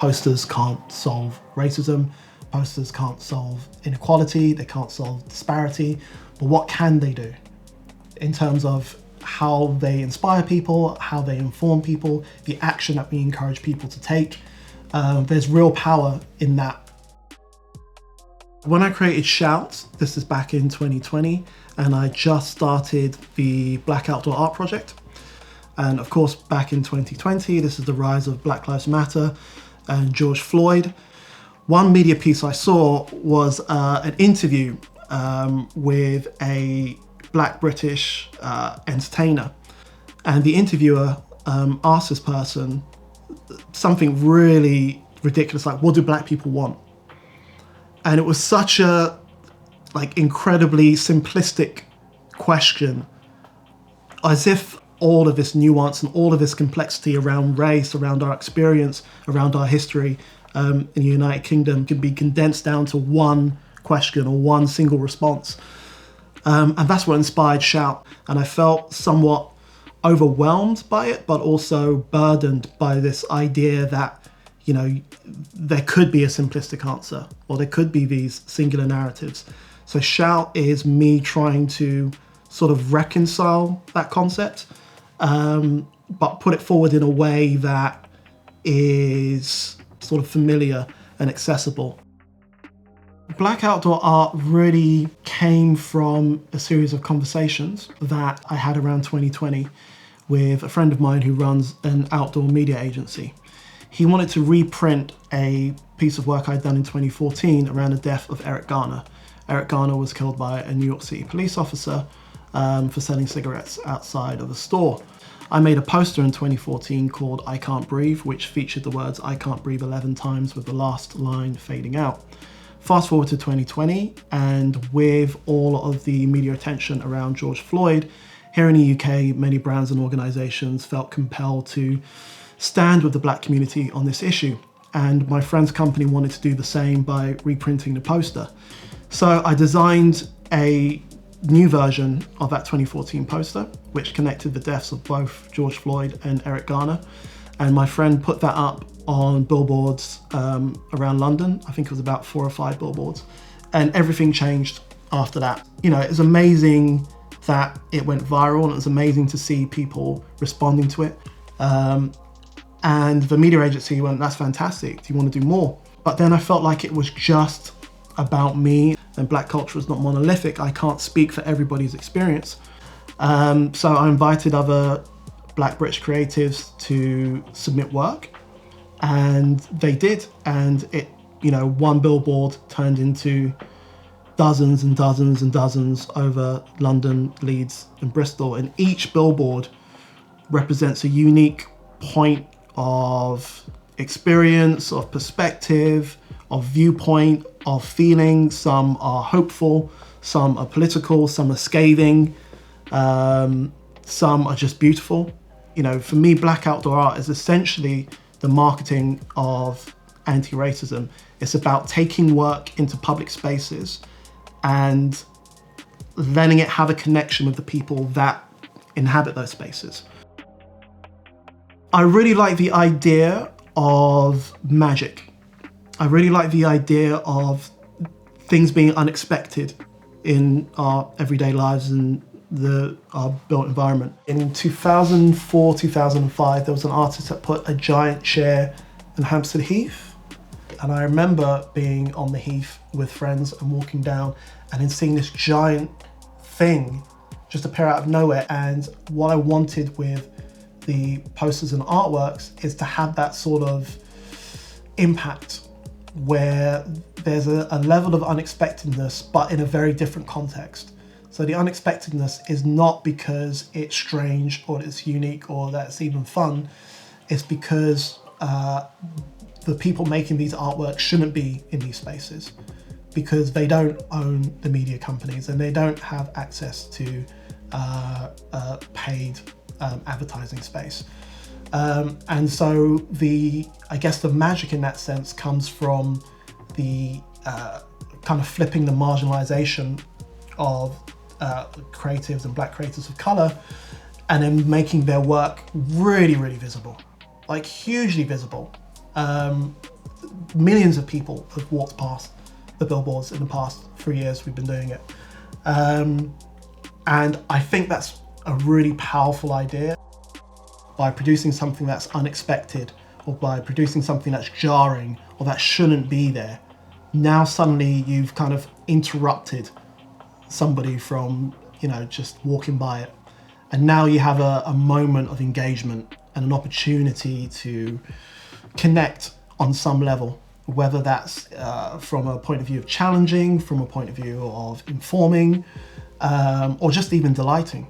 Posters can't solve racism, posters can't solve inequality, they can't solve disparity, but what can they do in terms of how they inspire people, how they inform people, the action that we encourage people to take? There's real power in that. When I created Shout, this is back in 2020, and I just started the Black Outdoor Art Project. And of course, back in 2020, this is the rise of Black Lives Matter and George Floyd. One media piece I saw was an interview with a Black British entertainer. And the interviewer asked this person something really ridiculous, like, what do Black people want? And it was such a incredibly simplistic question, as if all of this nuance and all of this complexity around race, around our experience, around our history in the United Kingdom could be condensed down to one question or one single response. And that's what inspired Shout. And I felt somewhat overwhelmed by it, but also burdened by this idea that, you know, there could be a simplistic answer, or there could be these singular narratives. So Shout is me trying to sort of reconcile that concept, but put it forward in a way that is sort of familiar and accessible. Black outdoor art really came from a series of conversations that I had around 2020 with a friend of mine who runs an outdoor media agency. He wanted to reprint a piece of work I'd done in 2014 around the death of Eric Garner. Eric Garner was killed by a New York City police officer for selling cigarettes outside of a store. I made a poster in 2014 called I Can't Breathe, which featured the words I can't breathe 11 times with the last line fading out. Fast forward to 2020, and with all of the media attention around George Floyd, here in the UK, many brands and organisations felt compelled to stand with the Black community on this issue. And my friend's company wanted to do the same by reprinting the poster. So I designed a new version of that 2014 poster, which connected the deaths of both George Floyd and Eric Garner. And my friend put that up on billboards around London. I think it was about 4 or 5 billboards. And everything changed after that. You know, it was amazing that it went viral, and it was amazing to see people responding to it. And the media agency went, that's fantastic, do you want to do more? But then I felt like it was just about me, and Black culture is not monolithic. I can't speak for everybody's experience. So I invited other Black British creatives to submit work, and they did. And it, you know, one billboard turned into dozens and dozens and dozens over London, Leeds and Bristol. And each billboard represents a unique point of experience, of perspective, of viewpoint, of feeling. Some are hopeful, some are political, some are scathing, some are just beautiful. You know, for me, Black outdoor art is essentially the marketing of anti-racism. It's about taking work into public spaces and letting it have a connection with the people that inhabit those spaces. I really like the idea of magic. I really like the idea of things being unexpected in our everyday lives and our built environment. In 2004, 2005, there was an artist that put a giant chair in Hampstead Heath. And I remember being on the Heath with friends and walking down and then seeing this giant thing just appear out of nowhere. And what I wanted with the posters and artworks is to have that sort of impact where there's a level of unexpectedness, but in a very different context. So the unexpectedness is not because it's strange or it's unique or that it's even fun. It's because the people making these artworks shouldn't be in these spaces, because they don't own the media companies and they don't have access to paid advertising space. And so I guess the magic in that sense comes from the kind of flipping the marginalization of creatives and Black creators of color, and then making their work really, really visible, like hugely visible. millions of people have walked past the billboards in the past 3 years we've been doing it. And I think that's a really powerful idea. By producing something that's unexpected, or by producing something that's jarring, or that shouldn't be there, now suddenly you've kind of interrupted somebody from, just walking by it. And now you have a moment of engagement and an opportunity to connect on some level, whether that's from a point of view of challenging, from a point of view of informing, or just even delighting.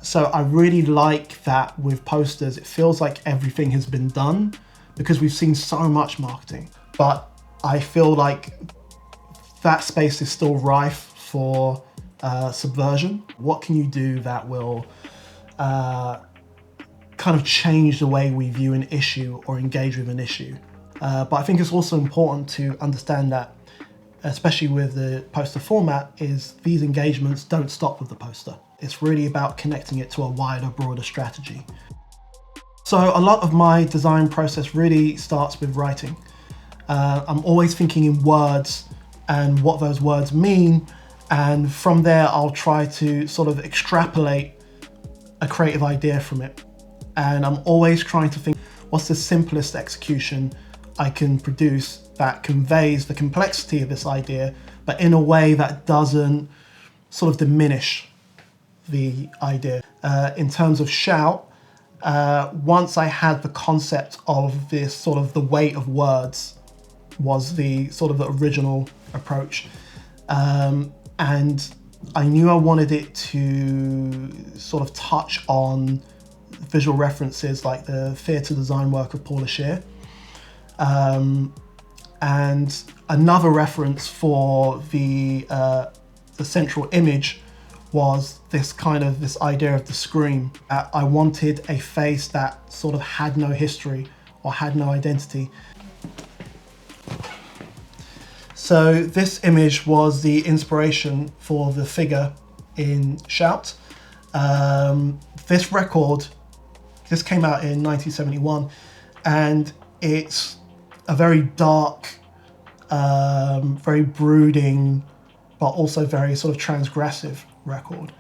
So I really like that with posters. It feels like everything has been done because we've seen so much marketing, but I feel like that space is still rife for subversion. What can you do that will kind of change the way we view an issue or engage with an issue? But I think it's also important to understand that, especially with the poster format, is these engagements don't stop with the poster. It's really about connecting it to a wider, broader strategy. So a lot of my design process really starts with writing. I'm always thinking in words and what those words mean, and from there I'll try to sort of extrapolate a creative idea from it. And I'm always trying to think, what's the simplest execution I can produce that conveys the complexity of this idea, but in a way that doesn't sort of diminish the idea. In terms of shout, once I had the concept of this sort of the weight of words was the sort of the original approach. And I knew I wanted it to sort of touch on visual references like the theatre design work of Paula Shear. And another reference for the central image was this idea of the scream. I wanted a face that sort of had no history or had no identity. So this image was the inspiration for the figure in Shout. This came out in 1971, and it's a very dark, very brooding, but also very sort of transgressive record.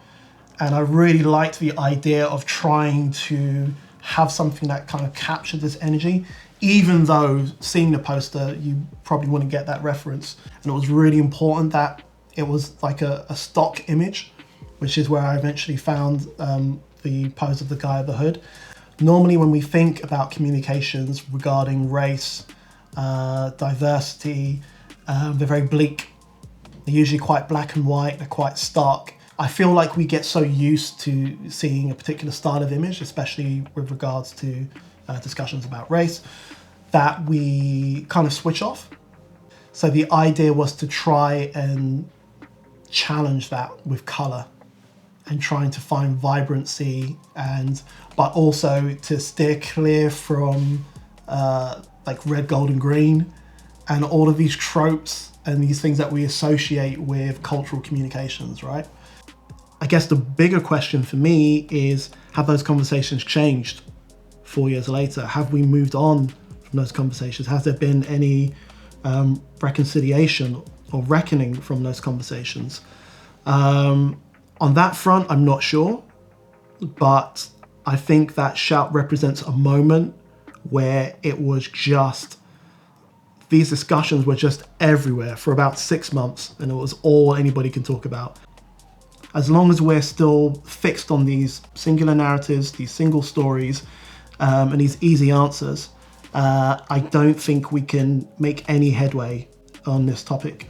And I really liked the idea of trying to have something that kind of captured this energy, even though seeing the poster, you probably wouldn't get that reference. And it was really important that it was like a stock image, which is where I eventually found the pose of the guy at the hood. Normally when we think about communications regarding race, diversity, they're very bleak. They're usually quite black and white, they're quite stark. I feel like we get so used to seeing a particular style of image, especially with regards to discussions about race, that we kind of switch off. So the idea was to try and challenge that with color and trying to find vibrancy, but also to steer clear from like red, gold and green and all of these tropes and these things that we associate with cultural communications, right? I guess the bigger question for me is, have those conversations changed 4 years later? Have we moved on from those conversations? Has there been any reconciliation or reckoning from those conversations? On that front, I'm not sure, but I think that Shout represents a moment where it was just, these discussions were just everywhere for about 6 months, and it was all anybody can talk about. As long as we're still fixed on these singular narratives, these single stories, and these easy answers, I don't think we can make any headway on this topic.